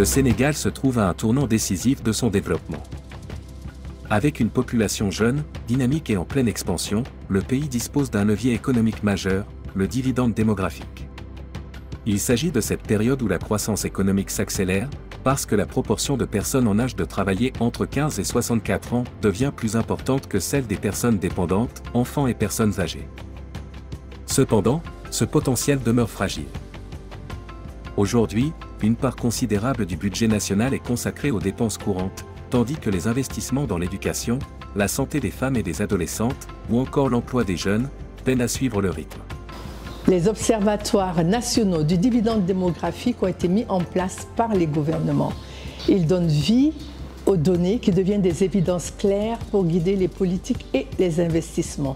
Le Sénégal se trouve à un tournant décisif de son développement. Avec une population jeune, dynamique et en pleine expansion, le pays dispose d'un levier économique majeur, le dividende démographique. Il s'agit de cette période où la croissance économique s'accélère, parce que la proportion de personnes en âge de travailler entre 15 et 64 ans devient plus importante que celle des personnes dépendantes, enfants et personnes âgées. Cependant, ce potentiel demeure fragile. Aujourd'hui, une part considérable du budget national est consacrée aux dépenses courantes, tandis que les investissements dans l'éducation, la santé des femmes et des adolescentes, ou encore l'emploi des jeunes, peinent à suivre le rythme. Les observatoires nationaux du dividende démographique ont été mis en place par les gouvernements. Ils donnent vie aux données qui deviennent des évidences claires pour guider les politiques et les investissements.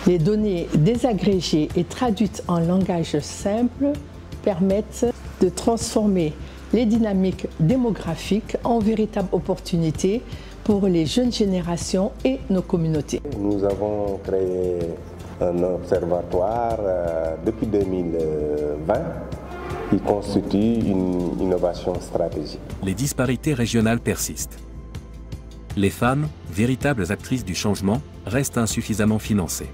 Les données désagrégées et traduites en langage simple permettent de transformer les dynamiques démographiques en véritables opportunités pour les jeunes générations et nos communautés. Nous avons créé un observatoire depuis 2020 qui constitue une innovation stratégique. Les disparités régionales persistent. Les femmes, véritables actrices du changement, restent insuffisamment financées.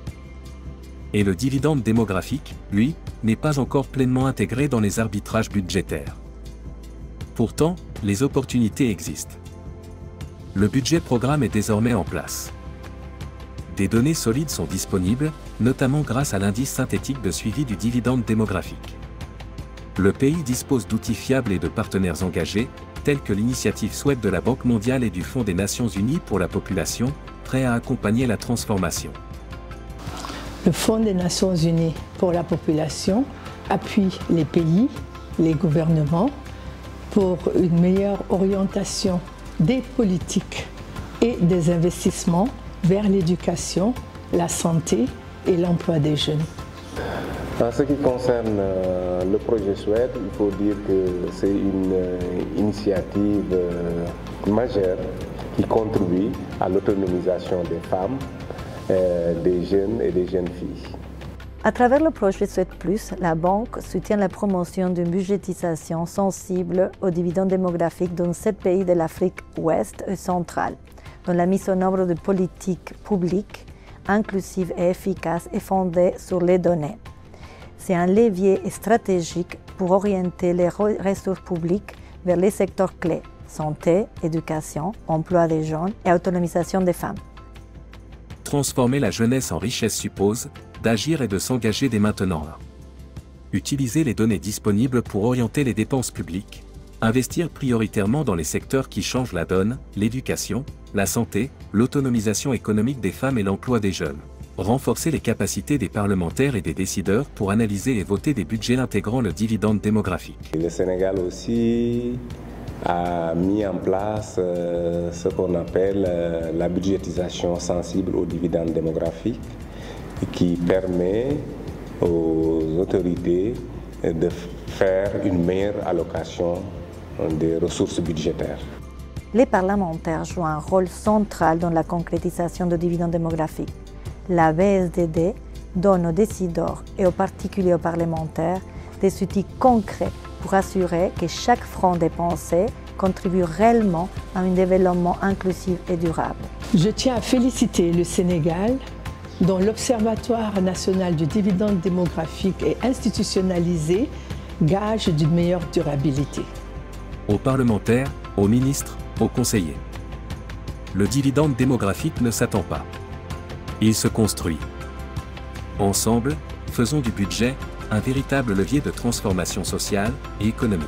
Et le dividende démographique, lui, n'est pas encore pleinement intégré dans les arbitrages budgétaires. Pourtant, les opportunités existent. Le budget programme est désormais en place. Des données solides sont disponibles, notamment grâce à l'indice synthétique de suivi du dividende démographique. Le pays dispose d'outils fiables et de partenaires engagés, tels que l'initiative SWED de la Banque mondiale et du Fonds des Nations unies pour la population, prêts à accompagner la transformation. Le Fonds des Nations unies pour la population appuie les pays, les gouvernements, pour une meilleure orientation des politiques et des investissements vers l'éducation, la santé et l'emploi des jeunes. En ce qui concerne le projet SWED, il faut dire que c'est une initiative majeure qui contribue à l'autonomisation des femmes, des jeunes et des jeunes filles. À travers le projet SWED+, la Banque soutient la promotion d'une budgétisation sensible aux dividendes démographiques dans 7 pays de l'Afrique ouest et centrale, dont la mise en œuvre de politiques publiques inclusives et efficaces et fondées sur les données. C'est un levier stratégique pour orienter les ressources publiques vers les secteurs clés, santé, éducation, emploi des jeunes et autonomisation des femmes. Transformer la jeunesse en richesse suppose d'agir et de s'engager dès maintenant. Utiliser les données disponibles pour orienter les dépenses publiques, investir prioritairement dans les secteurs qui changent la donne, l'éducation, la santé, l'autonomisation économique des femmes et l'emploi des jeunes. Renforcer les capacités des parlementaires et des décideurs pour analyser et voter des budgets intégrant le dividende démographique. Le Sénégal aussi a mis en place ce qu'on appelle la budgétisation sensible au dividende démographique, qui permet aux autorités de faire une meilleure allocation des ressources budgétaires. Les parlementaires jouent un rôle central dans la concrétisation du dividende démographique. La BSDD donne aux décideurs et aux particuliers aux parlementaires des outils concrets pour assurer que chaque franc dépensé contribue réellement à un développement inclusif et durable. Je tiens à féliciter le Sénégal, dont l'Observatoire national du dividende démographique est institutionnalisé, gage d'une meilleure durabilité. Aux parlementaires, aux ministres, aux conseillers. Le dividende démographique ne s'attend pas. Il se construit. Ensemble, faisons du budget un véritable levier de transformation sociale et économique.